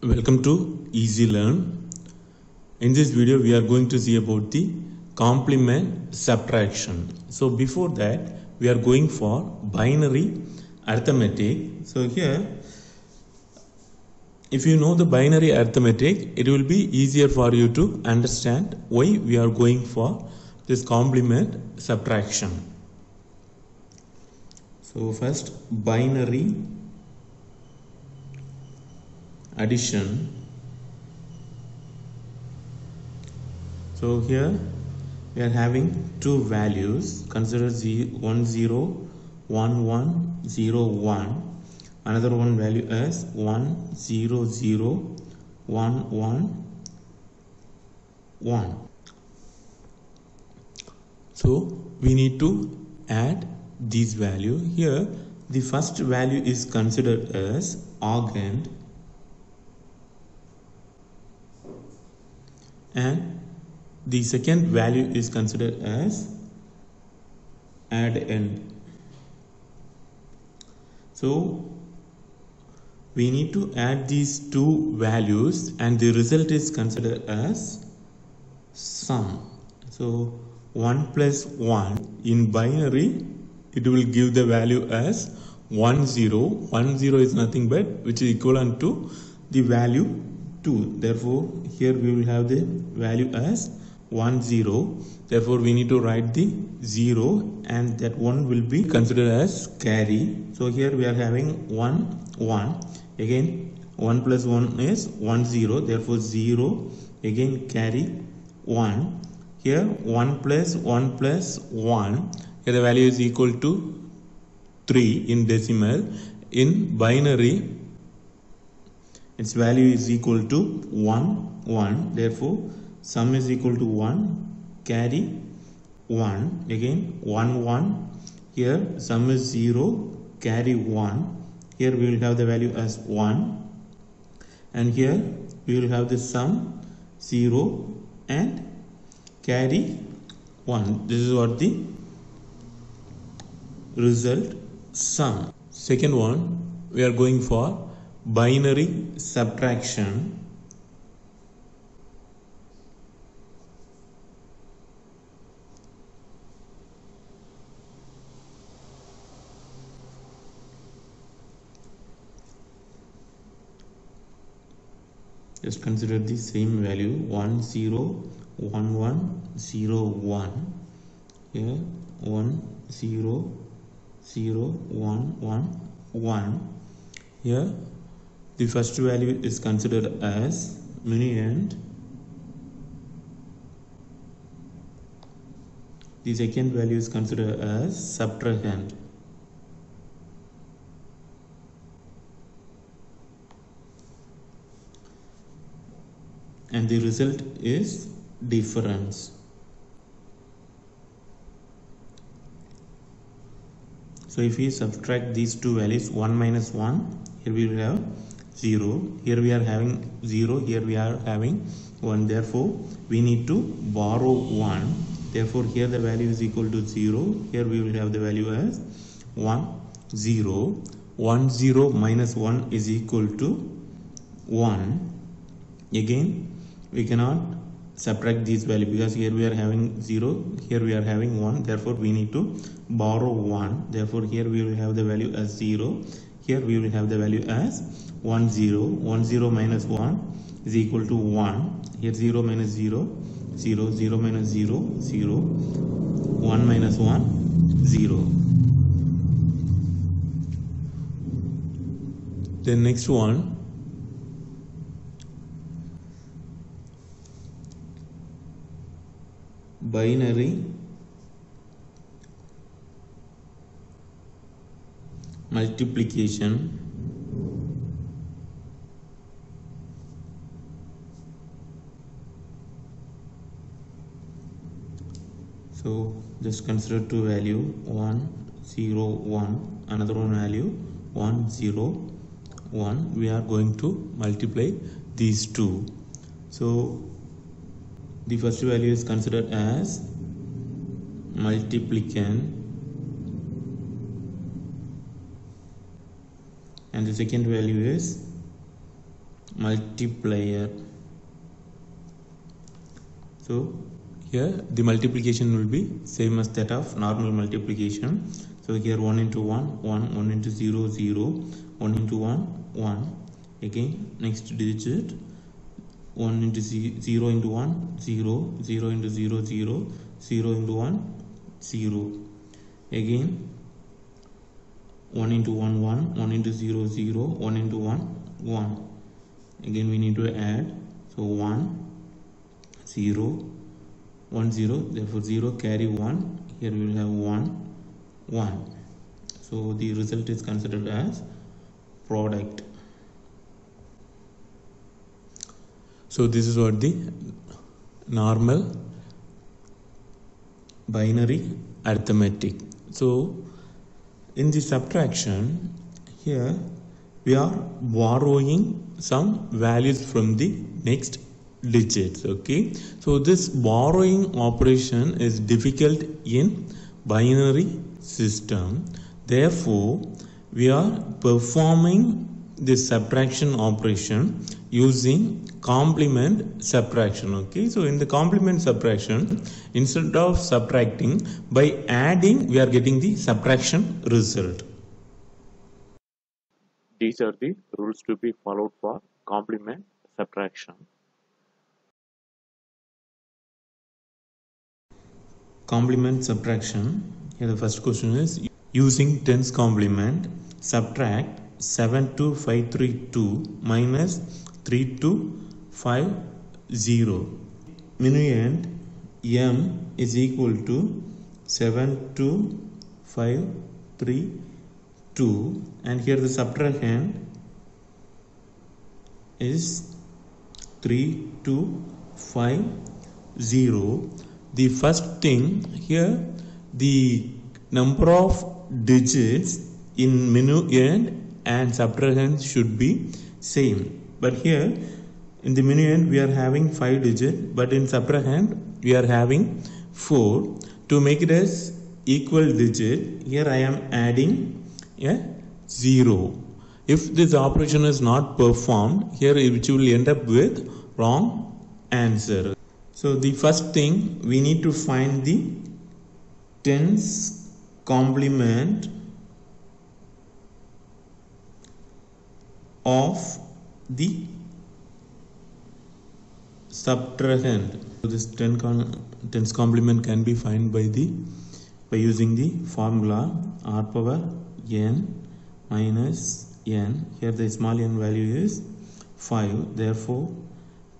Welcome to Easy Learn. In this video, we are going to see about the complement subtraction. So before that, we are going for binary arithmetic. So here, if you know the binary arithmetic, it will be easier for you to understand why we are going for this complement subtraction. So first, binary addition. So here we are having two values. Consider 1 0 1 1 0 1. Another one value as 1 0 0 1 1 1. So we need to add these value. Here the first value is considered as argand and the second value is considered as addend. So we need to add these two values and the result is considered as sum. So 1 plus 1 in binary, it will give the value as 1 0. 1 0 is nothing but which is equivalent to the value 2. Therefore here we will have the value as 1 0. Therefore we need to write the 0 and that 1 will be considered as carry. So here we are having 1 1. Again 1 plus 1 is 1 0. Therefore 0. Again carry 1. Here 1 plus 1 plus 1. Here the value is equal to 3 in decimal. In binary its value is equal to 1 1. Therefore sum is equal to 1 carry 1. Again 1 1. Here sum is 0 carry 1. Here we will have the value as 1 and here we will have the sum 0 and carry 1. This is what the result sum. Second one, we are going for binary subtraction. Just consider the same value 1 0 1 1 0 1. Here 1 0 0 1 1 1. Here the first value is considered as minuend. The second value is considered as subtrahend. And the result is difference. So if we subtract these two values 1 minus 1, here we will have 0. Here we are having 0. Here we are having 1. Therefore we need to borrow 1. Therefore here the value is equal to 0. Here we will have the value as 1 0. 1 0 minus 1 is equal to 1. Again we cannot subtract these values because here we are having 0, here we are having 1. Therefore we need to borrow 1. Therefore here we will have the value as 0. Here we will have the value as 1 0. 1 0 minus 1 is equal to 1. Here 0 minus 0 0. 0 minus 0 0. 1 minus 1 0. The next one, binary multiplication. So just consider two value 1 0 1, another one value 1 0 1. We are going to multiply these two. So the first value is considered as multiplicand and the second value is multiplier. So here the multiplication will be same as that of normal multiplication. So here 1 into 1, 1, 1 into 0, 0, 1 into 1, 1. Again, next digit, 1 into 0 into 1, 0, 0 into 0, 0, 0 into 1, 0. Again, 1 into 1, 1, 1 into 0, 0, 1 into 1, 1. Again, we need to add. So 1, 0, 1, 0, therefore 0 carry 1. Here we will have 1, 1. So the result is considered as product. So this is what the normal binary arithmetic. So in the subtraction, here we are borrowing some values from the next digits. Okay, so this borrowing operation is difficult in binary system. Therefore, we are performing this subtraction operation using complement subtraction. Okay, so in the complement subtraction, instead of subtracting, by adding we are getting the subtraction result. These are the rules to be followed for complement subtraction. Complement subtraction. Here the first question is, using tens complement, subtract 72532 minus 3250. Minuend m is equal to 72532, and here the subtrahend is 3250. The first thing here, the number of digits in minuend and subtrahend should be same. But here in the minuend we are having 5 digits, but in subtrahend we are having 4. To make it as equal digit, here I am adding a 0. If this operation is not performed, here it will end up with wrong answer. So the first thing, we need to find the tens complement of the subtrahend. So this tens complement can be found by using the formula r power n minus n. Here the small n value is 5. Therefore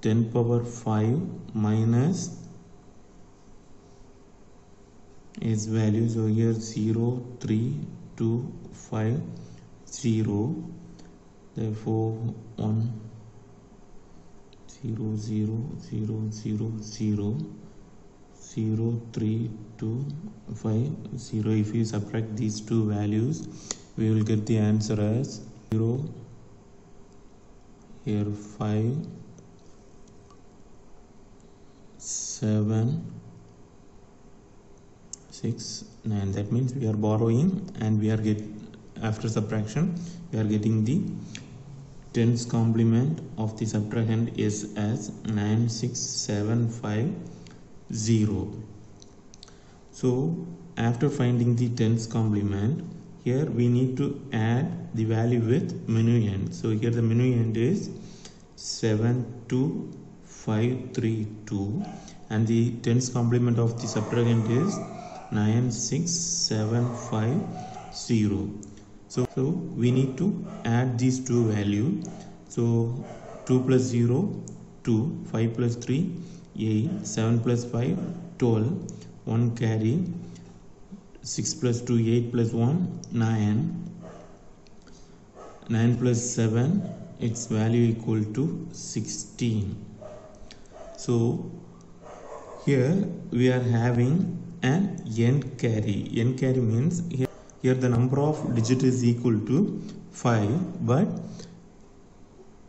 10 power 5 minus its value. So here 0, 3, 2, 5, 0. Therefore 1, 0, 0, 0, 0, 0, 0, 3, 2, 5, 0. If you subtract these two values, we will get the answer as 0, here 5, 7, 6, 9. That means we are borrowing, and we are after subtraction we are getting the tens complement of the subtrahend is as 96750. So after finding the tens complement, here we need to add the value with minuend. So here the minuend is 72532, and the tens complement of the subtrahend is 96750. So we need to add these two values. So 2 plus 0, 2, 5 plus 3, 8, 7 plus 5, 12, 1 carry, 6 plus 2, 8 plus 1, 9, 9 plus 7, its value equal to 16. So here we are having an n carry. N carry means here the number of digits is equal to 5, but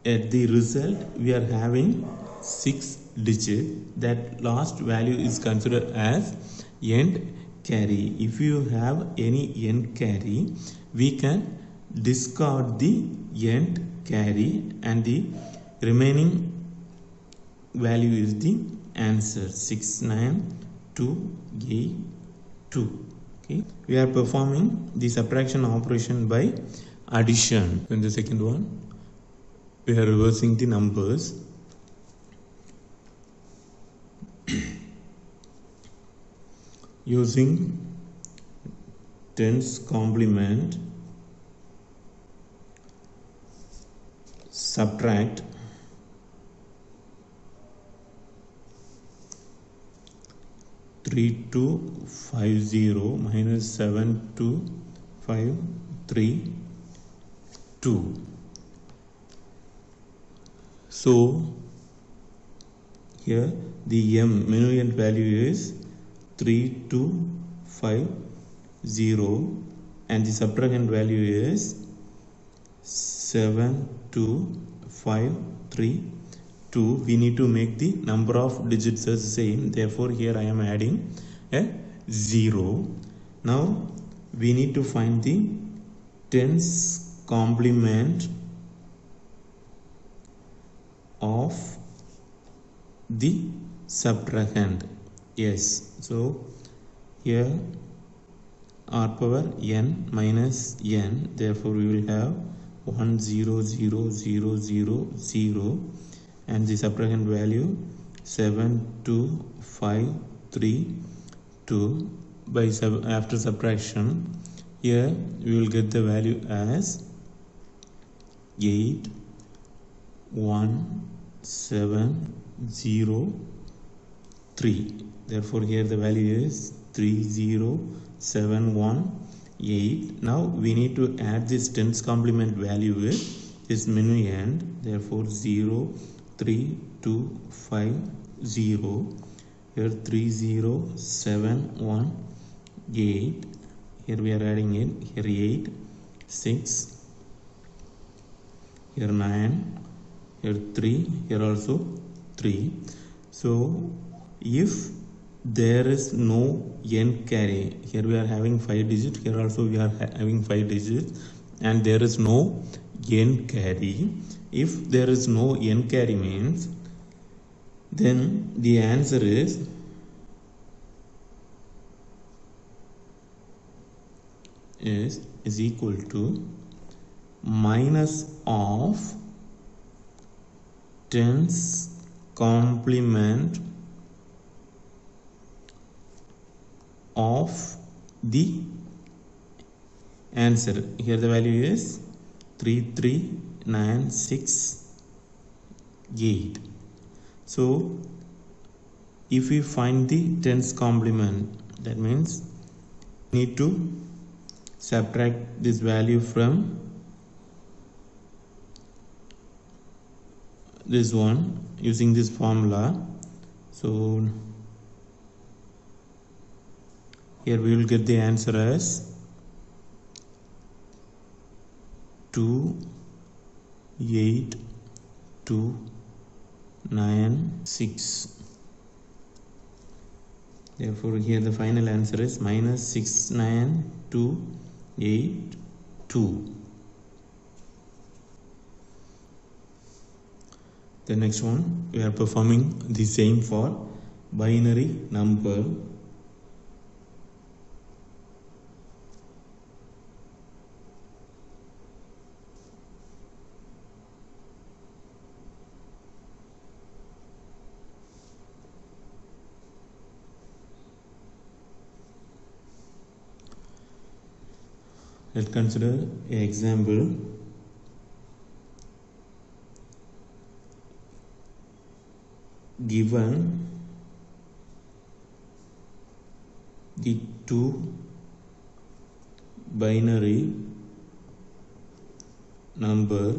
at the result we are having 6 digits. That last value is considered as end carry. If you have any end carry, we can discard the end carry, and the remaining value is the answer 69282. Okay, we are performing the subtraction operation by addition. In the second one, we are reversing the numbers. Using tens complement, subtract 3250 minus 72532. So here the minuend value is 3250 and the subtrahend value is 72532. We need to make the number of digits as same, therefore here I am adding a 0. Now we need to find the tens complement of the subtrahend. Yes, so here r power n minus n, therefore we will have 10000 and the subtrahend value 72532. By after subtraction, here we will get the value as 81703. Therefore here the value is 30718. Now we need to add this tens complement value with this minuend, therefore 03250. Here 30718. Here we are adding it. Here 8, 6, here 9, here 3, here also 3. So if there is no n carry, here we are having 5 digits, here also we are having 5 digits, and there is no n carry. If there is no n carry means, then the answer is equal to minus of tens complement of the answer. Here the value is 33968. So if we find the tens complement, that means we need to subtract this value from this one using this formula. So here we will get the answer as 28296. Therefore here the final answer is minus 69282. The next one, we are performing the same for binary number. Let's consider an example. Given the two binary number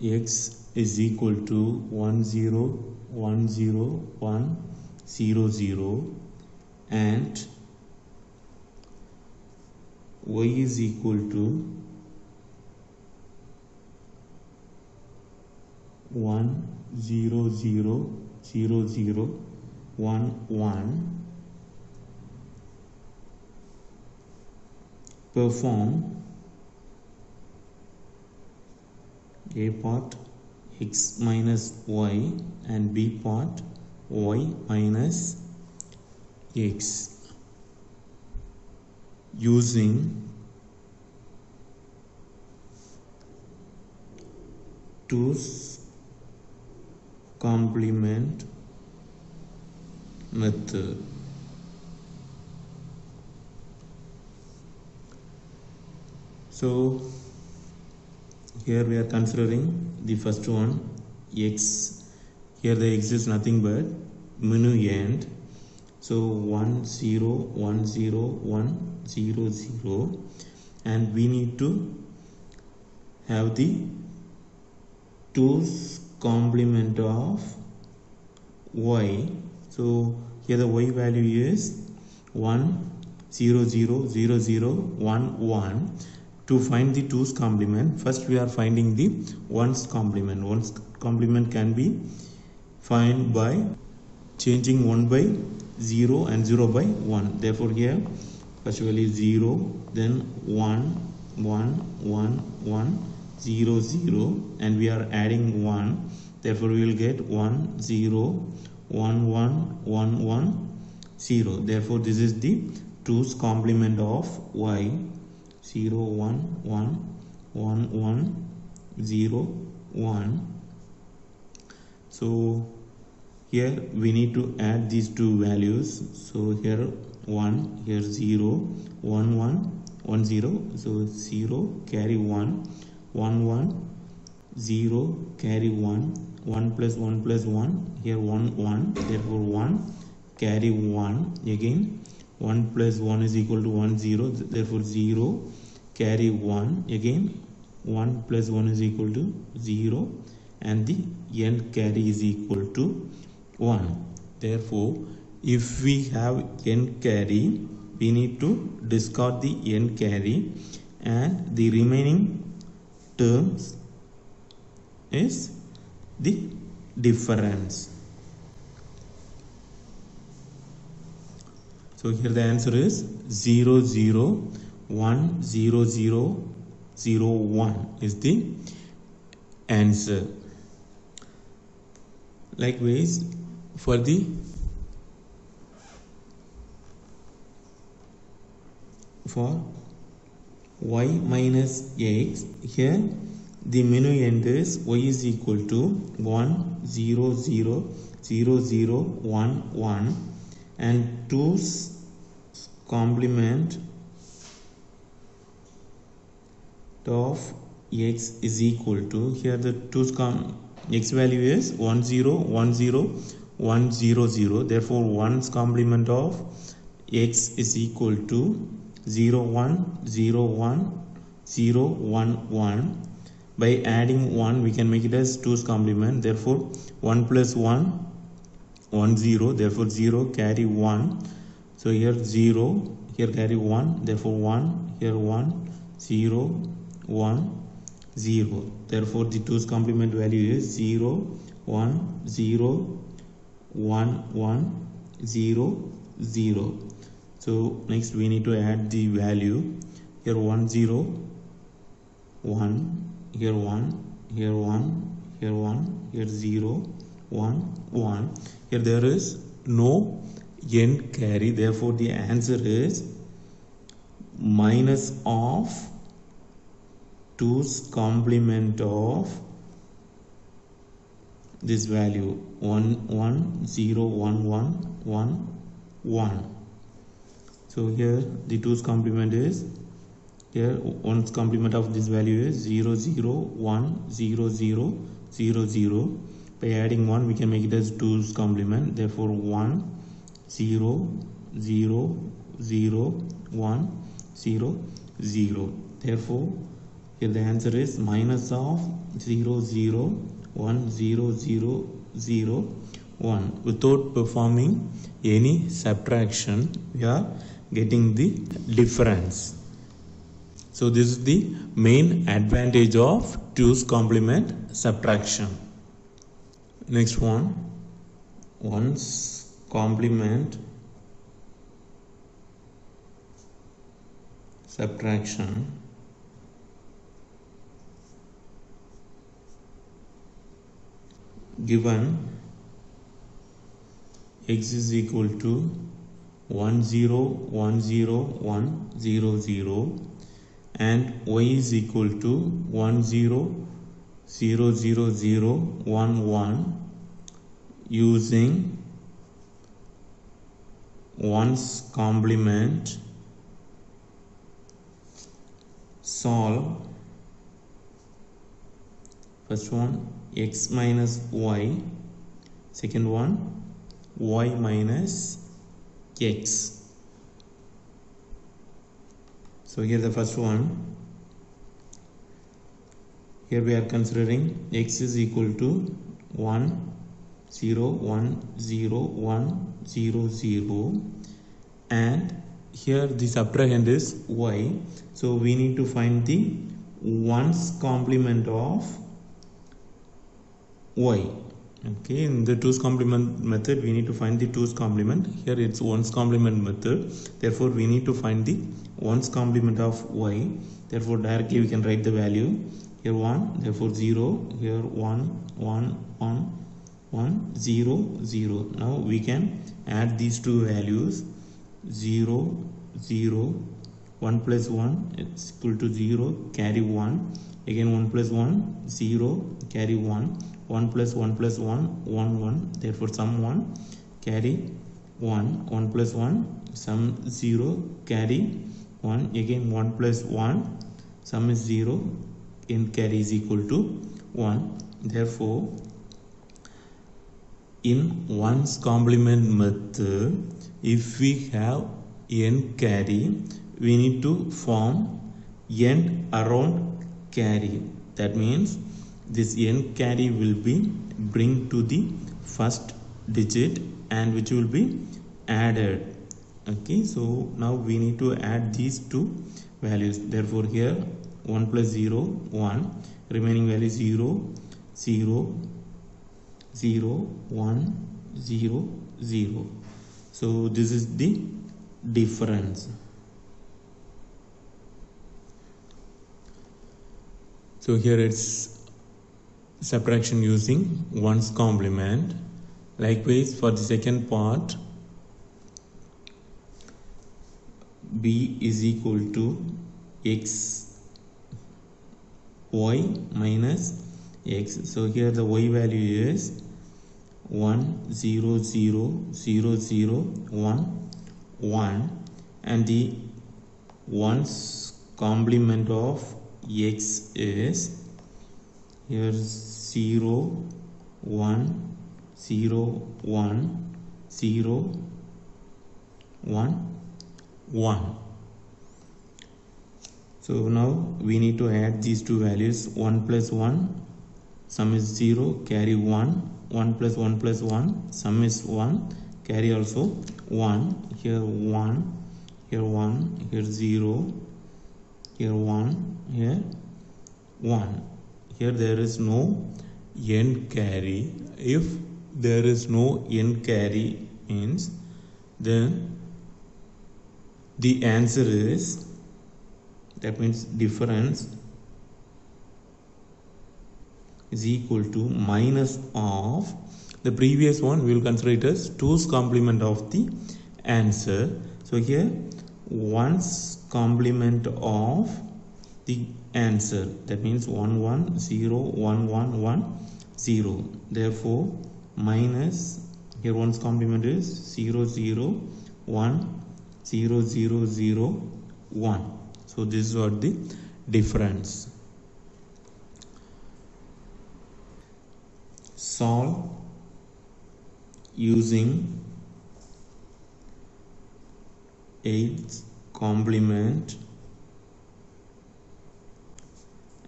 x is equal to 1010100 and y is equal to 1000011. Perform a part x minus y and b part y minus x using two's complement method. So here we are considering the first one, x. Here the x is nothing but minuend. So 1 0 1 0 1 0 0, and we need to have the 2's complement of y. So here the y value is 1 0 0 0 0 1 1. To find the 2's complement, first we are finding the 1's complement. 1's complement can be found by changing 1 by 0 and 0 by 1. Therefore here first value is 0, then 1 1 1 1 0 0, and we are adding 1. Therefore we will get 1 0 1 1 1 1 0. Therefore this is the 2's complement of y. 0 1 1 1 1 0 1. So here we need to add these two values. So here 1, here 0 1 1 1 0. So 0 carry 1 1 1 0 carry 1 1 plus 1 plus 1. Here 1 1. Therefore 1 carry 1. Again 1 plus 1 is equal to 1 0. Therefore 0 carry 1. Again 1 plus 1 is equal to 0, and the end carry is equal to 1. Therefore if we have end carry, we need to discard the end carry, and the remaining terms is the difference. So here the answer is 0 0 1 0 0 0 1 is the answer. Likewise for the y minus x, here the minuend is y is equal to 1 0 0 0 0 1 1, and 2's complement of x is equal to, here the 2's x value is 1 0 1 0 1 0 0. Therefore 1's complement of x is equal to 0 1 0 1 0 1 1. By adding 1 we can make it as 2's complement. Therefore 1 plus 1 1 0. Therefore 0 carry 1. So here 0, here carry 1. Therefore 1, here 1 0 1 0. Therefore the 2's complement value is 0 1 0 1 1 0 0. So next we need to add the value. Here 1 0 1, here 1, here 1, here 1, here 0 1 1. Here there is no end carry. Therefore the answer is minus of 2's complement of this value 1 1 0 1 1 1 1. So here the 2's complement is, here 1's complement of this value is 0 0 1 0 0 0 0. By adding 1 we can make it as 2's complement. Therefore 1 0 0 0 1 0 0. Therefore here the answer is minus of 0 0 1 0 0 0 1. Without performing any subtraction we are getting the difference. So this is the main advantage of 2's complement subtraction. Next one, 1's complement subtraction. given x is equal to 1 0 1 0 1 0 0 and y is equal to 1 0 0 0 0 1 1 using 1's complement, solve first one x minus y, second one y minus x. So here the first one, here we are considering x is equal to 1 0 1 0 1 0 0 and here the subtrahend is y, so we need to find the 1's complement of y. Okay, in the 2's complement method we need to find the 2's complement. Here it's 1's complement method, therefore we need to find the 1's complement of y. Therefore directly we can write the value. Here 1, therefore 0, here 1 1 1 1 0 0. Now we can add these two values, 0 0 1 plus 1 it's equal to 0, carry 1, again 1 plus 1 0, carry 1, 1 plus 1 plus 1 1 1, therefore sum 1, carry 1, 1 plus 1 sum 0, carry 1, again 1 plus 1 sum is 0 and carry is equal to 1. Therefore in 1's complement method, if we have n carry, we need to form n around carry. That means this n carry will be bring to the first digit and which will be added. Okay, so now we need to add these two values. Therefore here 1 plus 0 1, remaining value 0 0 0 1 0 0. So this is the difference. So here it's subtraction using 1's complement. Likewise for the second part, b is equal to x y minus x. So here the y value is 1 0 0 0 0 1 1 and the 1's complement of x is here 0 1 0 1 0 1 1. So now we need to add these two values, 1 plus 1 sum is 0, carry 1, 1 plus 1 sum is 1, carry also 1, here 1, here 1, here 0, here 1, here 1. Here there is no n carry. If there is no n carry means then the answer is, that means difference is equal to minus of the previous one. We will consider it as 2's complement of the answer. So here 1's complement of the answer, that means 1 1 0 1 1 1 0. Therefore minus, here 1's complement is 0 0 1 0 0 0 1. So this is what the difference. Solve using 8's complement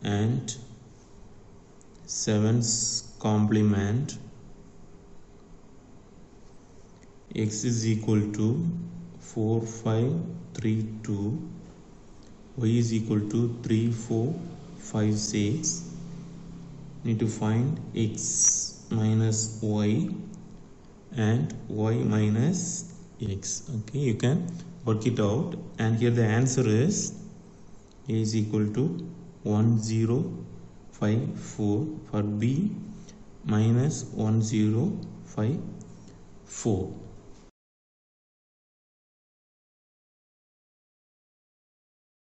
and 7's complement. X is equal to 4 5 3 2, y is equal to 3 4 5 6. Need to find x minus y and y minus x. Okay, you can work it out, and here the answer is a is equal to 1054 for B minus 1054.